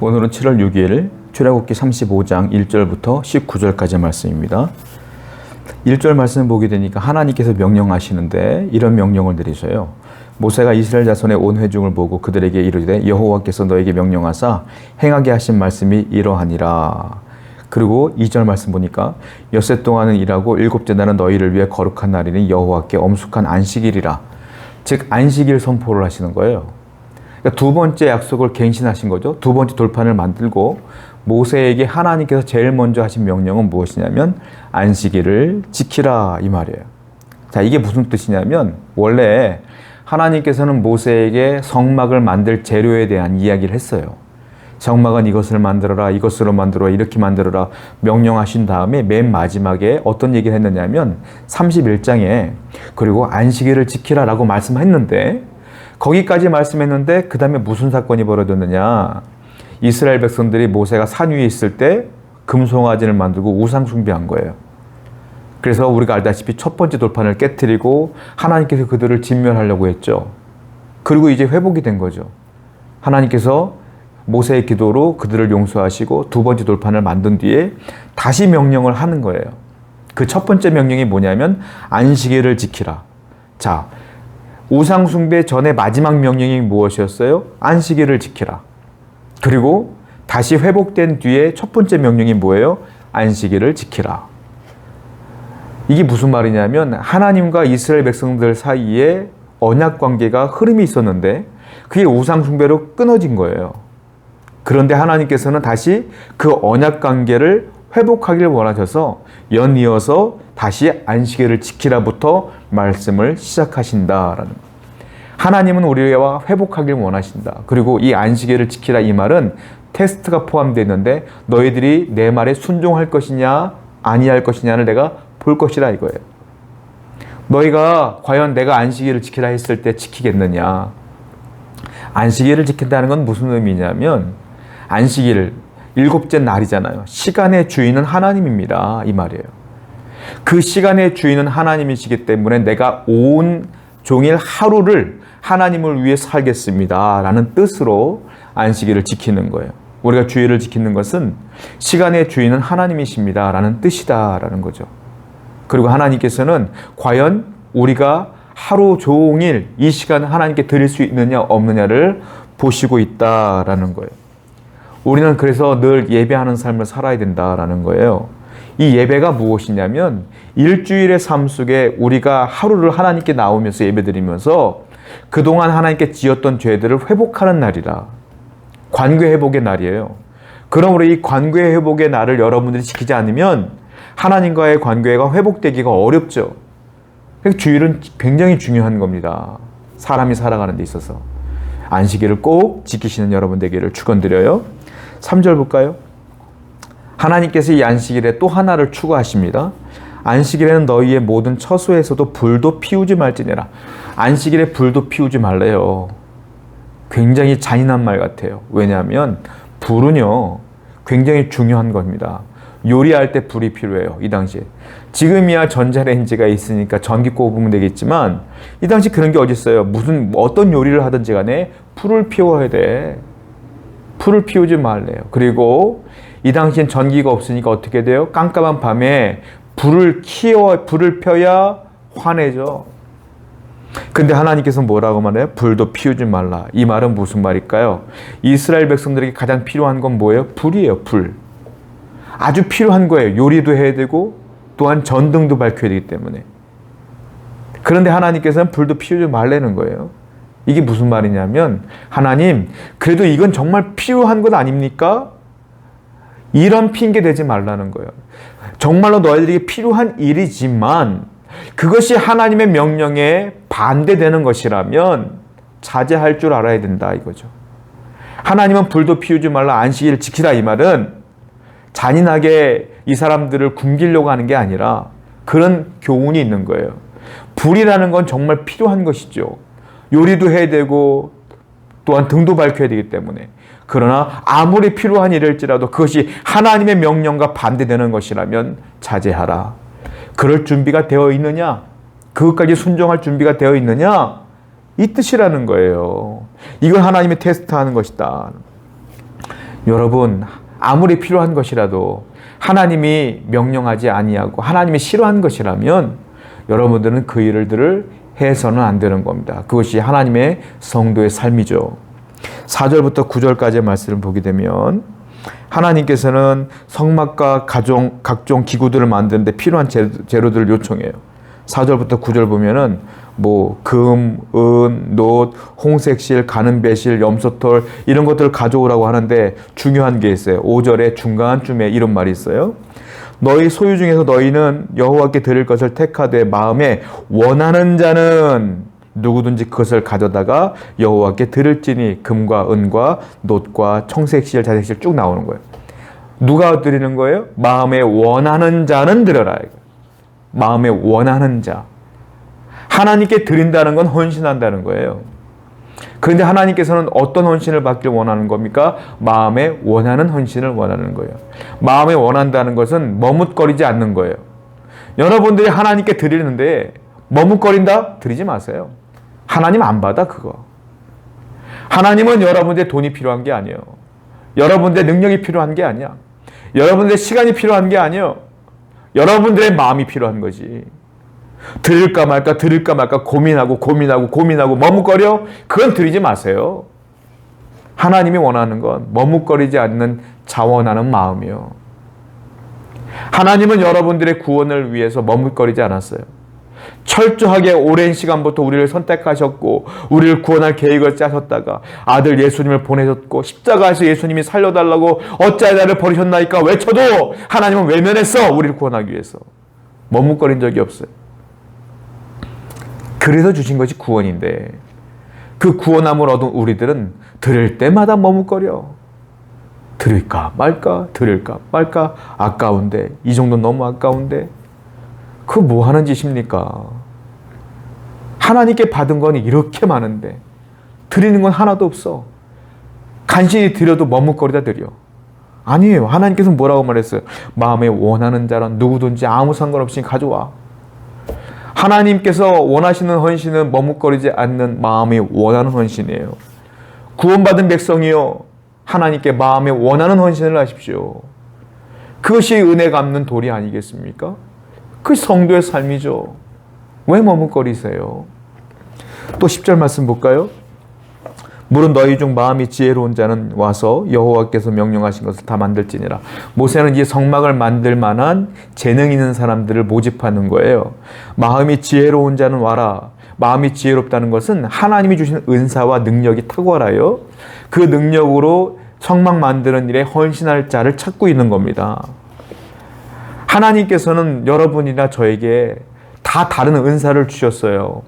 오늘은 7월 6일 출애굽기 35장 1절부터 19절까지 말씀입니다. 1절 말씀을 보게 되니까 하나님께서 명령하시는데 이런 명령을 내리셔요. 모세가 이스라엘 자손의 온 회중을 보고 그들에게 이르되 여호와께서 너에게 명령하사 행하게 하신 말씀이 이러하니라. 그리고 2절 말씀 보니까 엿새 동안은 일하고 일곱째 날은 너희를 위해 거룩한 날이니 여호와께 엄숙한 안식일이라. 즉 안식일 선포를 하시는 거예요. 그러니까 두 번째 약속을 갱신하신 거죠. 두 번째 돌판을 만들고 모세에게 하나님께서 제일 먼저 하신 명령은 무엇이냐면 안식일을 지키라 이 말이에요. 자, 이게 무슨 뜻이냐면 원래 하나님께서는 모세에게 성막을 만들 재료에 대한 이야기를 했어요. 성막은 이것을 만들어라, 이것으로 만들어라, 이렇게 만들어라 명령하신 다음에 맨 마지막에 어떤 얘기를 했느냐면 31장에 그리고 안식일을 지키라 라고 말씀했는데 거기까지 말씀했는데 그 다음에 무슨 사건이 벌어졌느냐. 이스라엘 백성들이 모세가 산 위에 있을 때 금송아지를 만들고 우상 숭배한 거예요. 그래서 우리가 알다시피 첫 번째 돌판을 깨트리고 하나님께서 그들을 진멸하려고 했죠. 그리고 이제 회복이 된 거죠. 하나님께서 모세의 기도로 그들을 용서하시고 두 번째 돌판을 만든 뒤에 다시 명령을 하는 거예요. 그 첫 번째 명령이 뭐냐면 안식일을 지키라. 자, 우상 숭배 전에 마지막 명령이 무엇이었어요? 안식일을 지키라. 그리고 다시 회복된 뒤에 첫 번째 명령이 뭐예요? 안식일을 지키라. 이게 무슨 말이냐면 하나님과 이스라엘 백성들 사이에 언약 관계가 흐름이 있었는데 그게 우상 숭배로 끊어진 거예요. 그런데 하나님께서는 다시 그 언약 관계를 회복하기를 원하셔서 연이어서 다시 안식일을 지키라부터 말씀을 시작하신다라는 거예요. 하나님은 우리와 회복하기를 원하신다. 그리고 이 안식일을 지키라 이 말은 테스트가 포함되어 있는데 너희들이 내 말에 순종할 것이냐 아니할 것이냐를 내가 볼 것이라 이거예요. 너희가 과연 내가 안식일을 지키라 했을 때 지키겠느냐. 안식일을 지킨다는 건 무슨 의미냐면 안식일 일곱째 날이잖아요. 시간의 주인은 하나님입니다. 이 말이에요. 그 시간의 주인은 하나님이시기 때문에 내가 온 종일 하루를 하나님을 위해 살겠습니다. 라는 뜻으로 안식일을 지키는 거예요. 우리가 주일을 지키는 것은 시간의 주인은 하나님이십니다. 라는 뜻이다. 라는 거죠. 그리고 하나님께서는 과연 우리가 하루 종일 이 시간을 하나님께 드릴 수 있느냐 없느냐를 보시고 있다라는 거예요. 우리는 그래서 늘 예배하는 삶을 살아야 된다라는 거예요. 이 예배가 무엇이냐면 일주일의 삶 속에 우리가 하루를 하나님께 나오면서 예배드리면서 그동안 하나님께 지었던 죄들을 회복하는 날이라. 관계 회복의 날이에요. 그러므로 이 관계 회복의 날을 여러분들이 지키지 않으면 하나님과의 관계가 회복되기가 어렵죠. 주일은 굉장히 중요한 겁니다. 사람이 살아가는 데 있어서. 안식일을 꼭 지키시는 여러분 되기를 축원드려요. 3절 볼까요? 하나님께서 이 안식일에 또 하나를 추가하십니다. 안식일에는 너희의 모든 처소에서도 불도 피우지 말지니라. 안식일에 불도 피우지 말래요. 굉장히 잔인한 말 같아요. 왜냐하면 불은요 굉장히 중요한 겁니다. 요리할 때 불이 필요해요. 이 당시에. 지금이야 전자레인지가 있으니까 전기 꼽으면 되겠지만 이 당시 그런 게 어디 있어요. 어떤 요리를 하든지 간에 불을 피워야 돼. 불을 피우지 말래요. 그리고 이 당시엔 전기가 없으니까 어떻게 돼요? 깜깜한 밤에 불을 펴야 환해져. 근데 하나님께서 뭐라고 말해요? 불도 피우지 말라. 이 말은 무슨 말일까요? 이스라엘 백성들에게 가장 필요한 건 뭐예요? 불이에요. 불. 아주 필요한 거예요. 요리도 해야 되고 또한 전등도 밝혀야 되기 때문에. 그런데 하나님께서는 불도 피우지 말라는 거예요. 이게 무슨 말이냐면 하나님 그래도 이건 정말 필요한 것 아닙니까? 이런 핑계 대지 말라는 거예요. 정말로 너희들에게 필요한 일이지만 그것이 하나님의 명령에 반대되는 것이라면 자제할 줄 알아야 된다 이거죠. 하나님은 불도 피우지 말라 안식일을 지키라 이 말은 잔인하게 이 사람들을 굶기려고 하는 게 아니라 그런 교훈이 있는 거예요. 불이라는 건 정말 필요한 것이죠. 요리도 해야 되고 또한 등도 밝혀야 되기 때문에. 그러나 아무리 필요한 일일지라도 그것이 하나님의 명령과 반대되는 것이라면 자제하라. 그럴 준비가 되어 있느냐? 그것까지 순종할 준비가 되어 있느냐? 이 뜻이라는 거예요. 이걸 하나님이 테스트하는 것이다. 여러분, 아무리 필요한 것이라도 하나님이 명령하지 아니하고 하나님이 싫어한 것이라면 여러분들은 그 일들을 해서는 안 되는 겁니다. 그것이 하나님의 성도의 삶이죠. 4절부터 9절까지의 말씀을 보게 되면 하나님께서는 성막과 각종 기구들을 만드는데 필요한 재료들을 요청해요. 4절부터 9절 보면은 금, 은, 놋, 홍색실, 가는 배실, 염소털 이런 것들을 가져오라고 하는데 중요한 게 있어요. 5절에 중간쯤에 이런 말이 있어요. 너희 소유 중에서 너희는 여호와께 드릴 것을 택하되 마음에 원하는 자는 누구든지 그것을 가져다가 여호와께 드릴지니 금과 은과 놋과 청색실, 자색실 쭉 나오는 거예요. 누가 드리는 거예요? 마음에 원하는 자는 드려라. 마음에 원하는 자. 하나님께 드린다는 건 헌신한다는 거예요. 그런데 하나님께서는 어떤 헌신을 받길 원하는 겁니까? 마음에 원하는 헌신을 원하는 거예요. 마음에 원한다는 것은 머뭇거리지 않는 거예요. 여러분들이 하나님께 드리는데 머뭇거린다? 드리지 마세요. 하나님 안 받아 그거. 하나님은 여러분들의 돈이 필요한 게 아니에요. 여러분들의 능력이 필요한 게 아니야. 여러분들의 시간이 필요한 게 아니에요. 여러분들의 마음이 필요한 거지. 드릴까 말까 고민하고 머뭇거려? 그건 드리지 마세요. 하나님이 원하는 건 머뭇거리지 않는 자원하는 마음이요. 하나님은 여러분들의 구원을 위해서 머뭇거리지 않았어요. 철저하게 오랜 시간부터 우리를 선택하셨고 우리를 구원할 계획을 짜셨다가 아들 예수님을 보내셨고 십자가에서 예수님이 살려달라고 어찌하여 나를 버리셨나이까 외쳐도 하나님은 외면했어. 우리를 구원하기 위해서. 머뭇거린 적이 없어요. 그래서 주신 것이 구원인데 그 구원함을 얻은 우리들은 드릴 때마다 머뭇거려. 드릴까 말까 아까운데 이 정도 너무 아까운데 그 뭐 하는 짓입니까? 하나님께 받은 건 이렇게 많은데 드리는 건 하나도 없어. 간신히 드려도 머뭇거리다 드려. 아니에요. 하나님께서 뭐라고 말했어요? 마음에 원하는 자는 누구든지 아무 상관없이 가져와. 하나님께서 원하시는 헌신은 머뭇거리지 않는 마음에 원하는 헌신이에요. 구원받은 백성이요, 하나님께 마음에 원하는 헌신을 하십시오. 그것이 은혜 갚는 도리 아니겠습니까? 그 성도의 삶이죠. 왜 머뭇거리세요? 또 10절 말씀 볼까요? 물은 너희 중 마음이 지혜로운 자는 와서 여호와께서 명령하신 것을 다 만들지니라. 모세는 이 성막을 만들 만한 재능 있는 사람들을 모집하는 거예요. 마음이 지혜로운 자는 와라. 마음이 지혜롭다는 것은 하나님이 주신 은사와 능력이 탁월하여 그 능력으로 성막 만드는 일에 헌신할 자를 찾고 있는 겁니다. 하나님께서는 여러분이나 저에게 다 다른 은사를 주셨어요.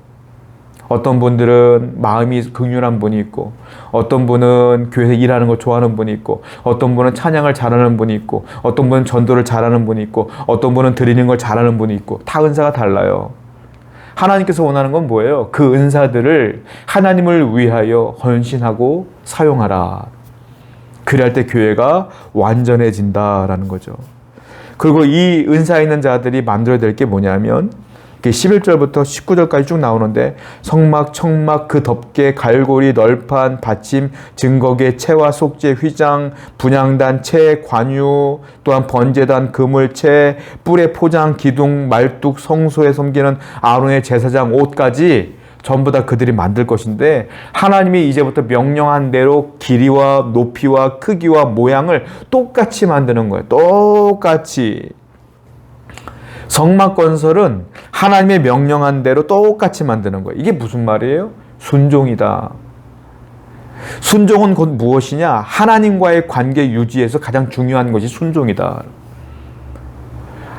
어떤 분들은 마음이 긍휼한 분이 있고, 어떤 분은 교회에서 일하는 거 좋아하는 분이 있고, 어떤 분은 찬양을 잘하는 분이 있고, 어떤 분은 전도를 잘하는 분이 있고, 어떤 분은 드리는 걸 잘하는 분이 있고, 다 은사가 달라요. 하나님께서 원하는 건 뭐예요? 그 은사들을 하나님을 위하여 헌신하고 사용하라. 그럴 때 교회가 완전해진다라는 거죠. 그리고 이 은사 있는 자들이 만들어야 될 게 뭐냐면 11절부터 19절까지 쭉 나오는데 성막, 청막, 그 덮개, 갈고리, 널판, 받침, 증거계, 채와 속죄, 휘장, 분향단, 채, 관유, 또한 번제단, 그물채, 뿔의 포장, 기둥, 말뚝, 성소에 섬기는 아론의 제사장 옷까지 전부 다 그들이 만들 것인데 하나님이 이제부터 명령한 대로 길이와 높이와 크기와 모양을 똑같이 만드는 거예요. 똑같이. 성막 건설은 하나님의 명령한 대로 똑같이 만드는 거예요. 이게 무슨 말이에요? 순종이다. 순종은 곧 무엇이냐? 하나님과의 관계 유지에서 가장 중요한 것이 순종이다.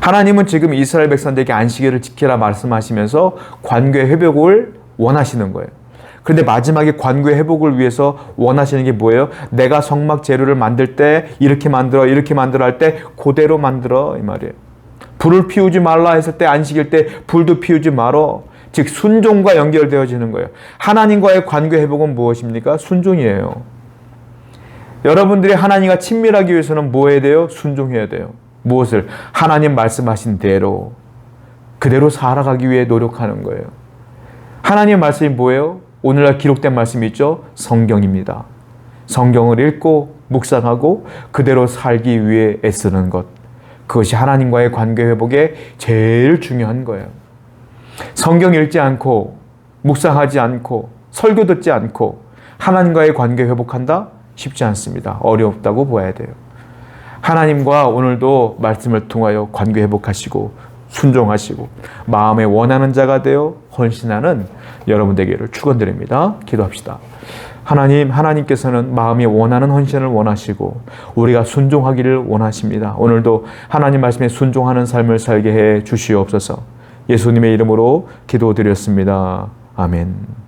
하나님은 지금 이스라엘 백성들에게 안식일을 지키라 말씀하시면서 관계 회복을 원하시는 거예요. 그런데 마지막에 관계 회복을 위해서 원하시는 게 뭐예요? 내가 성막 재료를 만들 때 이렇게 만들어 할 때 그대로 만들어 이 말이에요. 불을 피우지 말라 했을 때 안식일 때 불도 피우지 말어. 즉 순종과 연결되어지는 거예요. 하나님과의 관계 회복은 무엇입니까? 순종이에요. 여러분들이 하나님과 친밀하기 위해서는 뭐 해야 돼요? 순종해야 돼요. 무엇을? 하나님 말씀하신 대로 그대로 살아가기 위해 노력하는 거예요. 하나님의 말씀이 뭐예요? 오늘날 기록된 말씀이 있죠? 성경입니다. 성경을 읽고 묵상하고 그대로 살기 위해 애쓰는 것. 그것이 하나님과의 관계 회복에 제일 중요한 거예요. 성경 읽지 않고 묵상하지 않고 설교 듣지 않고 하나님과의 관계 회복한다? 쉽지 않습니다. 어렵다고 봐야 돼요. 하나님과 오늘도 말씀을 통하여 관계 회복하시고 순종하시고 마음에 원하는 자가 되어 헌신하는 여러분 되기를 축원드립니다. 기도합시다. 하나님께서는 마음이 원하는 헌신을 원하시고 우리가 순종하기를 원하십니다. 오늘도 하나님 말씀에 순종하는 삶을 살게 해 주시옵소서. 예수님의 이름으로 기도드렸습니다. 아멘.